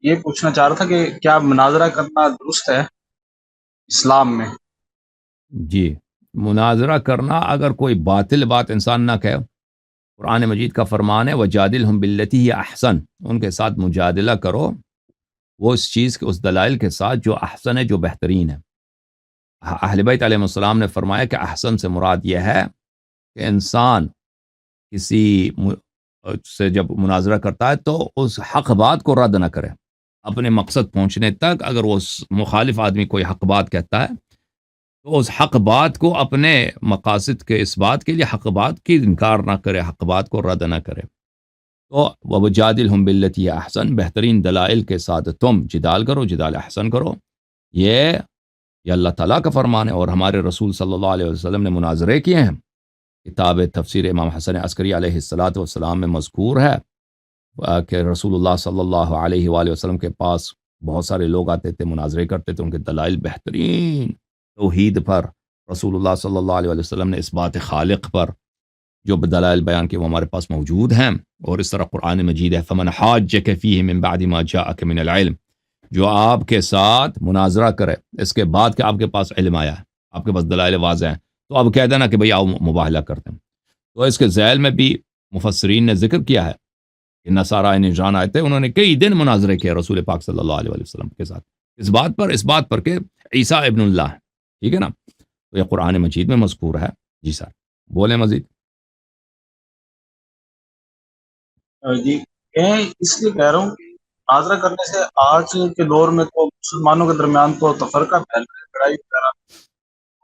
یہ پوچھنا چاہ رہا تھا کہ کیا مناظرہ کرنا درست ہے اسلام میں؟ جی، مناظرہ کرنا اگر کوئی باطل بات انسان نہ کہے، قرآن مجید کا فرمان ہے وَجَادِلْهُمْ بِالَّتِي هِيَ احسن، ان کے ساتھ مجادلہ کرو وہ اس چیز کے اس دلائل کے ساتھ جو احسن ہے، جو بہترین ہے۔ اہل بیت علیہ السلام نے فرمایا کہ احسن سے مراد یہ ہے کہ انسان کسی سے جب مناظرہ کرتا ہے تو اس حق بات کو رد نہ کرے، اپنے مقصد پہنچنے تک اگر وہ مخالف آدمی کوئی حق بات کہتا ہے تو اس حق بات کو اپنے مقاصد کے اس بات کے لیے حق بات کی انکار نہ کرے، حق بات کو رد نہ کرے۔ تو وَجَادِلْهُمْ بِالَّتِي هِيَ احسن، بہترین دلائل کے ساتھ تم جدال کرو، جدال احسن کرو۔ یہ اللہ تعالیٰ کا فرمان ہے، اور ہمارے رسول صلی اللہ علیہ وسلم نے مناظرے کیے ہیں۔ کتاب تفسیر امام حسن عسکری علیہ السلام میں مذکور ہے کہ رسول اللہ صلی اللہ علیہ وآلہ وسلم کے پاس بہت سارے لوگ آتے تھے، مناظرے کرتے تھے، ان کے دلائل بہترین توحید پر، رسول اللہ صلی اللہ علیہ وآلہ وسلم نے اس بات خالق پر جو دلائل بیان کے وہ ہمارے پاس موجود ہیں۔ اور اس طرح قرآن مجید ہے فَمَنْ حَاجَّكَ فِيهِ مِنْ بَعْدِ مَا جَاءَكَ مِنَ الْعِلْمِ، جو آپ کے ساتھ مناظرہ کرے اس کے بعد کہ آپ کے پاس علم آیا ہے، آپ کے پاس دلائل واضح ہیں، تو اب کہہ دینا کہ بھئی آؤ مباہلہ کرتے ہیں۔ تو اس کے ذیل میں بھی مفسرین نے ذکر کیا ہے کہ نصارہ نجران آئے تھے، انہوں نے کئی دن مناظرے کیے رسول پاک صلی اللہ علیہ وسلم کے ساتھ اس بات پر کہ عیسیٰ ابن اللہ ہے، ٹھیک ہے نا؟ تو یہ قرآن مجید میں مذکور ہے۔ جی سر، بولیں مزید۔ جی، میں اس لیے کہہ رہا ہوں کہ مناظرہ کرنے سے آج کے دور میں تو مسلمانوں کے درمیان تو تفرقہ پھیل رہا ہے، لڑائی وغیرہ،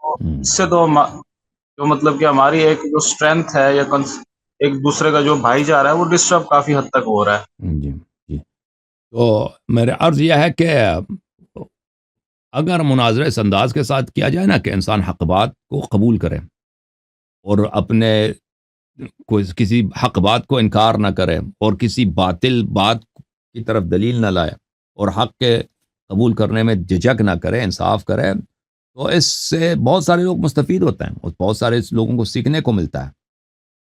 تو اس سے تو جو مطلب کہ ہماری ایک جو اسٹرینتھ ہے یا ایک دوسرے کا جو بھائی چارہ ہے وہ ڈسٹرب کافی حد تک ہو رہا ہے۔ جی جی، تو میرے عرض یہ ہے کہ اگر مناظرہ اس انداز کے ساتھ کیا جائے نا کہ انسان حق بات کو قبول کرے اور اپنے کسی حق بات کو انکار نہ کرے اور کسی باطل بات کی طرف دلیل نہ لائے اور حق کے قبول کرنے میں جھجک نہ کرے، انصاف کرے، تو اس سے بہت سارے لوگ مستفید ہوتے ہیں اور بہت سارے لوگوں کو سیکھنے کو ملتا ہے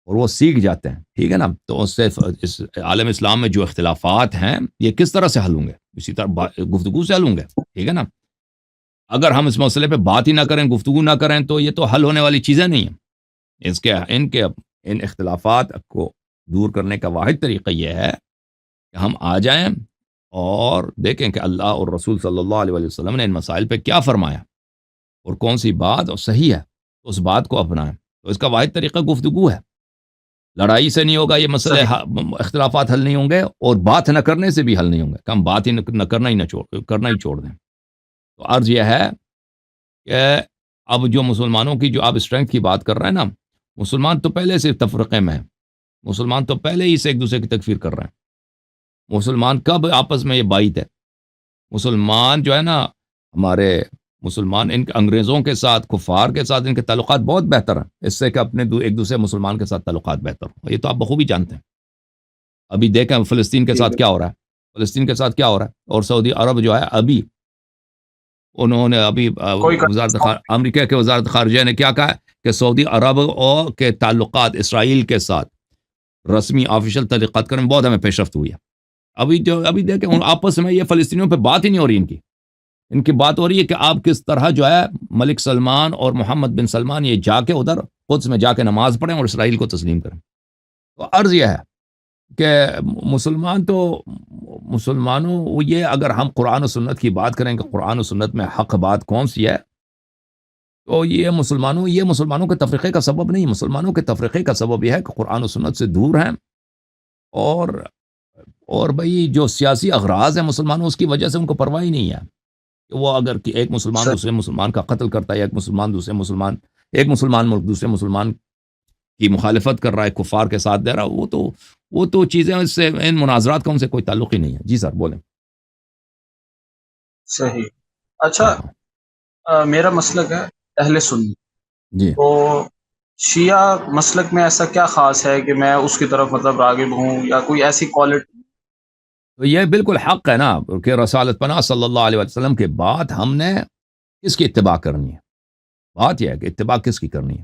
اور وہ سیکھ جاتے ہیں، ٹھیک ہے نا؟ تو اس سے اس عالم اسلام میں جو اختلافات ہیں یہ کس طرح سے حل ہوں گے؟ اسی طرح گفتگو سے حل ہوں گے، ٹھیک ہے نا؟ اگر ہم اس مسئلے پہ بات ہی نہ کریں، گفتگو نہ کریں، تو یہ تو حل ہونے والی چیزیں نہیں ہیں۔ ان اختلافات کو دور کرنے کا واحد طریقہ یہ ہے کہ ہم آ جائیں اور دیکھیں کہ اللہ اور رسول صلی اللہ علیہ وسلم نے ان مسائل پہ کیا فرمایا اور کون سی بات اور صحیح ہے، تو اس بات کو اپنائیں۔ تو اس کا واحد طریقہ گفتگو ہے، لڑائی سے نہیں ہوگا یہ مسئلے، صحیح۔ اختلافات حل نہیں ہوں گے، اور بات نہ کرنے سے بھی حل نہیں ہوں گے کہ ہم بات ہی نہ کرنا ہی چھوڑ دیں۔ تو عرض یہ ہے کہ اب جو مسلمانوں کی جو آپ اسٹرینتھ کی بات کر رہے ہیں نا، مسلمان تو پہلے سے تفرقے میں ہیں، مسلمان تو پہلے ہی سے ایک دوسرے کی تکفیر کر رہے ہیں۔ مسلمان کب آپس میں یہ بائت ہے؟ مسلمان جو ہے نا، ہمارے مسلمان ان انگریزوں کے ساتھ، کفار کے ساتھ ان کے تعلقات بہت بہتر ہیں اس سے کہ اپنے ایک دوسرے مسلمان کے ساتھ تعلقات بہتر ہوں، یہ تو آپ بخوبی جانتے ہیں۔ ابھی دیکھیں فلسطین کے ساتھ کیا ہو رہا ہے، فلسطین کے ساتھ کیا ہو رہا ہے، اور سعودی عرب جو ہے ابھی انہوں نے امریکہ کے وزارت خارجہ نے کیا کہا کہ سعودی عرب اور کے تعلقات اسرائیل کے ساتھ رسمی آفیشل تعلقات کرنے میں بہت ہمیں پیش رفت ہوئی ہے۔ ابھی دیکھیں ان آپس میں یہ فلسطینیوں پہ بات ہی نہیں ہو رہی، ان کی بات ہو رہی ہے کہ آپ کس طرح جو ہے ملک سلمان اور محمد بن سلمان یہ جا کے ادھر قدس میں جا کے نماز پڑھیں اور اسرائیل کو تسلیم کریں۔ تو عرض یہ ہے کہ مسلمانوں یہ اگر ہم قرآن و سنت کی بات کریں کہ قرآن و سنت میں حق بات کون سی ہے، تو یہ مسلمانوں کے تفریقے کا سبب نہیں، مسلمانوں کے تفریقے کا سبب یہ ہے کہ قرآن و سنت سے دور ہیں، اور بھئی جو سیاسی اغراض ہیں مسلمانوں، اس کی وجہ سے ان کو پرواہ ہی نہیں ہے کہ وہ اگر ایک مسلمان دوسرے مسلمان کا قتل کرتا ہے، ایک مسلمان ملک دوسرے مسلمان کی مخالفت کر رہا ہے، کفار کے ساتھ دے رہا ہے، وہ تو چیزیں اس سے، ان مناظرات کا ان سے کوئی تعلق ہی نہیں ہے۔ جی سر بولیں۔ صحیح۔ اچھا، میرا مسلک ہے اہل سنت، جی، تو شیعہ مسلک میں ایسا کیا خاص ہے کہ میں اس کی طرف مطلب راغب ہوں، یا کوئی ایسی کوالٹی؟ تو یہ بالکل حق ہے نا کہ رسالت پناہ صلی اللہ علیہ وسلم کے بعد ہم نے کس کی اتباع کرنی ہے؟ بات یہ ہے کہ اتباع کس کی کرنی ہے؟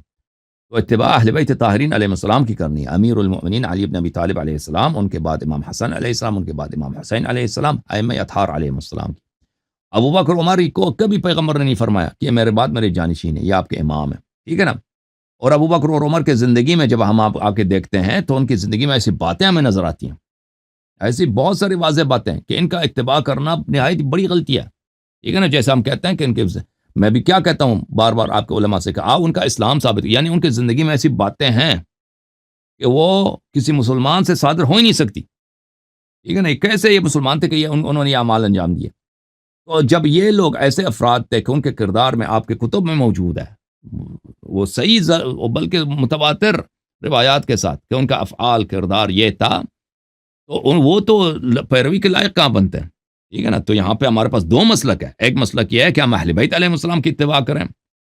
تو اتباع اہل بیت طاہرین علیہ السلام کی کرنی ہے. امیر المؤمنین علی بن ابی طالب علیہ السلام، ان کے بعد امام حسن علیہ السلام، ان کے بعد امام حسین علیہ السلام، ائمہ اطہار علیہ السلام کی. ابو بکر عمر کو کبھی پیغمبر نے نہیں فرمایا کہ یہ میرے بعد میرے جانشین ہے، یہ آپ کے امام ہے. ٹھیک ہے نا. اور ابو بکر اور عمر کے زندگی میں جب ہم آپ آ کے دیکھتے ہیں تو ان کی زندگی میں ایسی باتیں ہمیں نظر آتی ہیں، ایسی بہت ساری واضح باتیں کہ ان کا اتباع کرنا نہایت بڑی غلطی ہے. ٹھیک ہے نا. جیسے ہم کہتے ہیں کہ ان کے، میں بھی کیا کہتا ہوں بار بار آپ کے علماء سے کہ ان کا اسلام ثابت، یعنی ان کی زندگی میں ایسی باتیں ہیں کہ وہ کسی مسلمان سے صادر ہو ہی نہیں سکتی. ٹھیک ہے نا. کیسے یہ مسلمان تھے کہ انہوں نے یہ اعمال انجام دیے؟ تو جب یہ لوگ ایسے افراد تھے کہ ان کے کردار میں آپ کے کتب میں موجود ہے، وہ صحیح بلکہ متواتر روایات کے ساتھ کہ ان کا افعال کردار یہ تھا، تو وہ تو پیروی کے لائق کہاں بنتے ہیں؟ ٹھیک ہے نا. تو یہاں پہ ہمارے پاس دو مسلک ہے. ایک مسلک یہ ہے کہ ہم اہل بیت علیہ السلام کی اتباع کریں،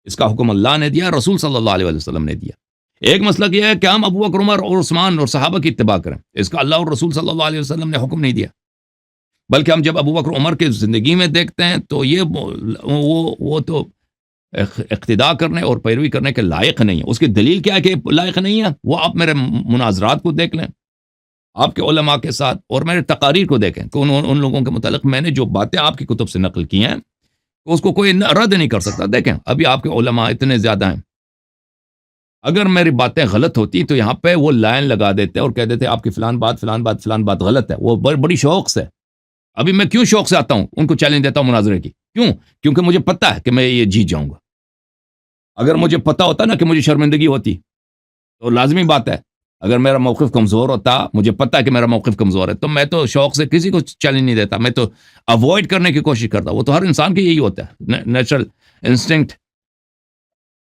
اس کا حکم اللہ نے دیا، رسول صلی اللہ علیہ وسلم نے دیا. ایک مسلک یہ ہے کہ ہم ابو بکر عمر اور عثمان اور صحابہ کی اتباع کریں، اس کا اللہ اور رسول صلی اللہ علیہ وسلم نے حکم نہیں دیا. بلکہ ہم جب ابو بکر عمر کی زندگی میں دیکھتے ہیں تو یہ وہ تو اقتداء کرنے اور پیروی کرنے کے لائق نہیں ہے. اس کی دلیل کیا ہے کہ لائق نہیں ہے؟ وہ آپ میرے مناظرات کو دیکھ لیں آپ کے علماء کے ساتھ، اور میرے تقاریر کو دیکھیں کہ ان لوگوں کے متعلق میں نے جو باتیں آپ کی کتب سے نقل کی ہیں اس کو کوئی رد نہیں کر سکتا. دیکھیں ابھی آپ کے علماء اتنے زیادہ ہیں، اگر میری باتیں غلط ہوتی تو یہاں پہ وہ لائن لگا دیتے اور کہہ دیتے آپ کی فلان بات غلط ہے. وہ بڑی شوق سے، ابھی میں کیوں شوق سے آتا ہوں ان کو چیلنج دیتا ہوں مناظرے کی؟ کیوں؟ کیونکہ مجھے پتا ہے کہ میں یہ جیت جاؤں گا. اگر مجھے پتا ہوتا نا کہ مجھے شرمندگی ہوتی تو لازمی بات ہے، اگر میرا موقف کمزور ہوتا، مجھے پتا ہے کہ میرا موقف کمزور ہے، تو میں تو شوق سے کسی کو چیلنج نہیں دیتا، میں تو اوائڈ کرنے کی کوشش کرتا. وہ تو ہر انسان کے یہی ہوتا ہے، نیچرل انسٹنکٹ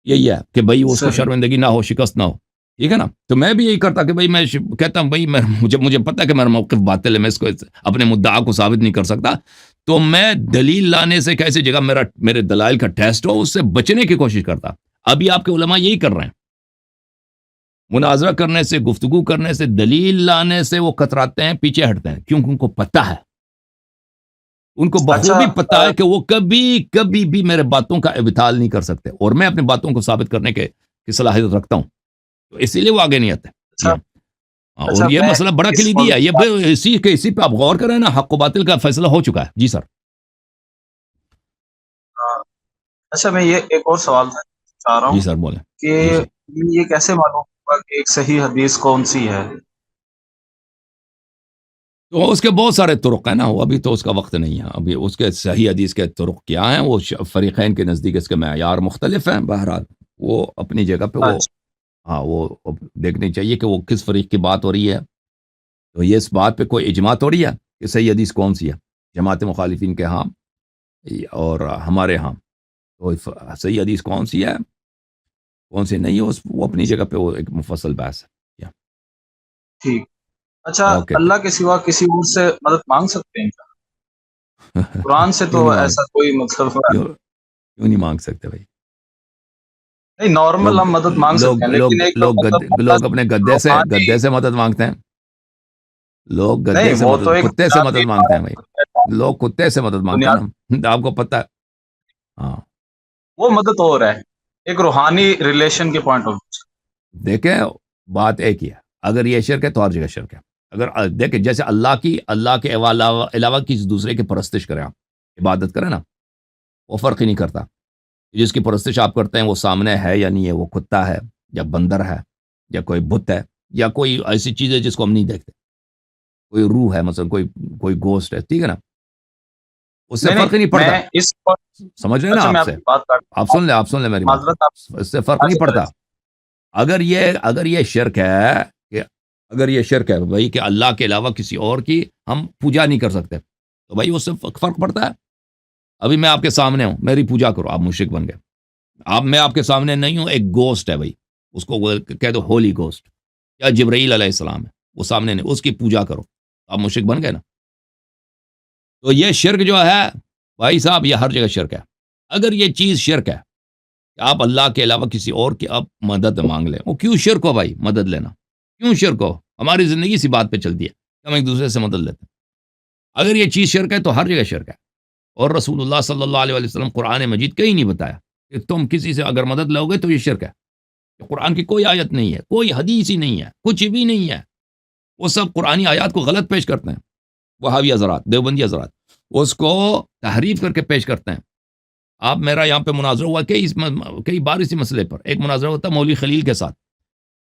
یہی ہے کہ بھائی اس کو صحیح. شرمندگی نہ ہو، شکست نہ ہو. ٹھیک ہے نا. تو میں بھی یہی کرتا کہ بھائی میں کہتا ہوں بھائی مجھے پتا ہے کہ میرا موقف باطل ہے، میں اس کو اپنے مدعا کو ثابت نہیں کر سکتا، تو میں دلیل لانے سے کیسی جگہ میرے دلائل کا ٹیسٹ ہو اس سے بچنے کی کوشش کرتا. ابھی آپ کے علماء یہی کر رہے ہیں، مناظرہ کرنے سے، گفتگو کرنے سے، دلیل لانے سے وہ کتراتے ہیں، پیچھے ہٹتے ہیں، کیونکہ ان کو پتا ہے، ان کو بخوبی پتا ہے کہ وہ کبھی بھی میرے باتوں کا ابطال نہیں کر سکتے، اور میں اپنی باتوں کو ثابت کرنے کی صلاحیت رکھتا ہوں، تو اسی لیے وہ آگے نہیں آتے. اور یہ مسئلہ بڑا کلیدی ہے، یہ اسی پہ آپ غور کریں نا، حق و باطل کا فیصلہ ہو چکا ہے. جی سر. اچھا میں یہ ایک اور سوال چاہ رہا ہوں جی سر بولیں. کہ یہ کیسے معلوم ہوگا کہ ایک صحیح حدیث کون سی ہے؟ تو اس کے بہت سارے طرق ہیں نا، وہ ابھی تو اس کا وقت نہیں ہے. ابھی اس کے صحیح حدیث کے طرق کیا ہیں، وہ فریقین کے نزدیک اس کے معیار مختلف ہیں. بہرحال وہ اپنی جگہ پہ وہ دیکھنی چاہیے کہ وہ کس فریق کی بات ہو رہی ہے. تو یہ اس بات پہ کوئی اجماع ہو رہی ہے کہ صحیح حدیث کون سی ہے جماعت مخالفین کے ہاں اور ہمارے ہاں. تو صحیح حدیث کون سی ہے کون سی نہیں ہے، وہ اپنی جگہ پہ وہ ایک مفصل بحث ہے. ٹھیک. اچھا اللہ کے سوا کسی اور سے مدد مانگ سکتے ہیں کیا؟ قرآن سے تو ایسا کوئی مطلب کیوں نہیں مانگ سکتے بھائی؟ نہیں، نارمل ہم مدد مانگ سکتے ہیں، لیکن لوگ اپنے گدے سے مدد مانگتے ہیں. لوگ گدے سے کتے سے مدد مانگتے ہیں بھائی. لوگ کتے سے مدد مانگتے ہیں نا، آپ کو پتہ ہے. ہاں وہ مدد اور ہے، ایک روحانی ریلیشن کے پوائنٹ آف ویو سے. دیکھیں بات ایک ہی ہے، اگر یہ شرک ہے تو ہر جگہ شرک ہے. اگر دیکھیں جیسے اللہ کے علاوہ کسی دوسرے کی پرستش کریں، آپ عبادت کریں نا، وہ فرق ہی نہیں کرتا. جس کی پرستش آپ کرتے ہیں وہ سامنے ہے یا نہیں ہے، وہ کتا ہے یا بندر ہے یا کوئی بت ہے یا کوئی ایسی چیز ہے جس کو ہم نہیں دیکھتے، کوئی روح ہے مثلا، کوئی گوسٹ ہے. ٹھیک ہے نا. اس سے فرق ہی نہیں پڑتا. سمجھ رہے نا آپ سن لیں میری بات، اس سے فرق نہیں پڑتا. اگر یہ شرک ہے اگر یہ شرک ہے بھائی کہ اللہ کے علاوہ کسی اور کی ہم پوجا نہیں کر سکتے، تو بھائی اس سے فرق پڑتا ہے. ابھی میں آپ کے سامنے ہوں، میری پوجا کرو، آپ مشرک بن گئے. میں آپ کے سامنے نہیں ہوں، ایک گوسٹ ہے بھائی، اس کو کہہ دو ہولی گوسٹ یا جبرائیل علیہ السلام ہے، وہ سامنے نہیں، اس کی پوجا کرو، آپ مشرک بن گئے نا. تو یہ شرک جو ہے بھائی صاحب، یہ ہر جگہ شرک ہے. اگر یہ چیز شرک ہے کہ آپ اللہ کے علاوہ کسی اور کی آپ مدد مانگ لیں، وہ کیوں شرک ہو بھائی؟ مدد لینا کیوں شرک ہو؟ ہماری زندگی اسی بات پہ چلتی ہے، ہم ایک دوسرے سے مدد لیتے ہیں. اگر یہ چیز شرک ہے تو ہر جگہ شرک ہے. اور رسول اللہ صلی اللہ علیہ وسلم قرآن مجید کہیں نہیں بتایا کہ تم کسی سے اگر مدد لو گے تو یہ شرک ہے. قرآن کی کوئی آیت نہیں ہے، کوئی حدیث ہی نہیں ہے، کچھ بھی نہیں ہے. وہ سب قرآنی آیات کو غلط پیش کرتے ہیں. وہابی حضرات، دیوبندی حضرات اس کو تحریف کر کے پیش کرتے ہیں. آپ میرا یہاں پہ مناظرہ ہوا کئی بار اسی مسئلے پر. ایک مناظرہ ہوتا مولوی خلیل کے ساتھ،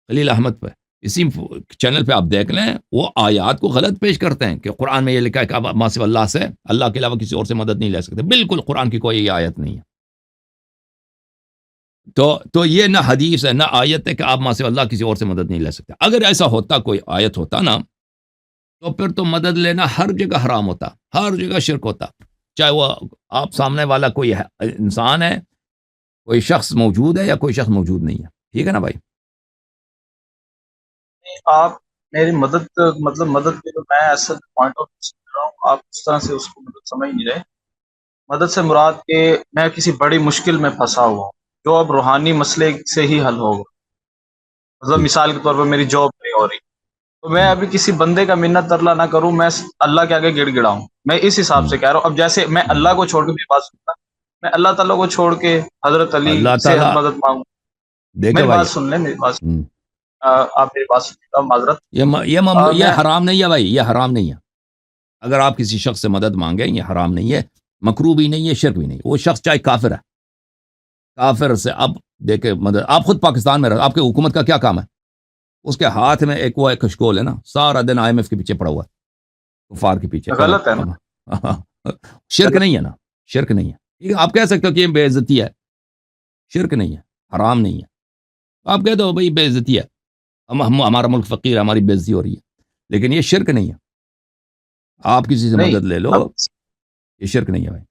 خلیل احمد پہ، اسی چینل پہ آپ دیکھ لیں. وہ آیات کو غلط پیش کرتے ہیں کہ قرآن میں یہ لکھا ہے کہ آپ ما سوا اللہ سے، اللہ کے علاوہ کسی اور سے مدد نہیں لے سکتے. بالکل قرآن کی کوئی آیت نہیں ہے. تو یہ نہ حدیث ہے نہ آیت ہے کہ آپ ما سوا اللہ کسی اور سے مدد نہیں لے سکتے. اگر ایسا ہوتا، کوئی آیت ہوتا نا، تو پھر تو مدد لینا ہر جگہ حرام ہوتا، ہر جگہ شرک ہوتا. چاہے وہ آپ سامنے والا کوئی انسان ہے، کوئی شخص موجود ہے یا کوئی شخص موجود نہیں ہے. ٹھیک ہے نا بھائی؟ آپ میری مدد مدد کے تو میں ایسا پوائنٹ آف ویو کر رہا ہوں، آپ اس طرح سے اس کو مدد سمجھ نہیں رہے. مدد سے مراد کہ میں کسی بڑی مشکل میں پھنسا ہوا ہوں جو اب روحانی مسئلے سے ہی حل ہوگا. مثال کے طور پر میری جاب نہیں ہو رہی، تو میں ابھی کسی بندے کا منت ترلا نہ کروں، میں اللہ کے آگے گڑ گڑاؤں. میں اس حساب سے کہہ رہا ہوں. اب جیسے میں اللہ کو چھوڑ کے میری بات سنتا، میں اللہ تعالیٰ کو چھوڑ کے حضرت علی اللہ سے تعالیٰ مدد مانگوں. دیکھے میری بھائی، بات سن لیں، میری بات آپ میری بات سنیے، معذرت. یہ حرام نہیں ہے بھائی، یہ حرام نہیں ہے. اگر آپ کسی شخص سے مدد مانگیں یہ حرام نہیں ہے، مکروہ بھی نہیں ہے، شرک بھی نہیں. وہ شخص چاہے کافر ہے، کافر سے اب دیکھے مدد. آپ خود پاکستان میں آپ کے حکومت کا کیا کام ہے؟ اس کے ہاتھ میں ایک وہ کشکول ہے نا، سارا دن IMF کے پیچھے پڑا ہوا ہے، کفار کے پیچھے. غلط ہے نا، شرک نہیں ہے نا، شرک نہیں ہے. ٹھیک ہے، آپ کہہ سکتے ہو کہ یہ بے عزتی ہے، شرک نہیں ہے، حرام نہیں ہے. آپ کہہ دو بھائی بے عزتی ہے، ہمارا ملک فقیر ہے، ہماری بے عزتی ہو رہی ہے، لیکن یہ شرک نہیں ہے. آپ کسی سے نہیں. مدد لے لو، اب یہ شرک نہیں ہے بھائی.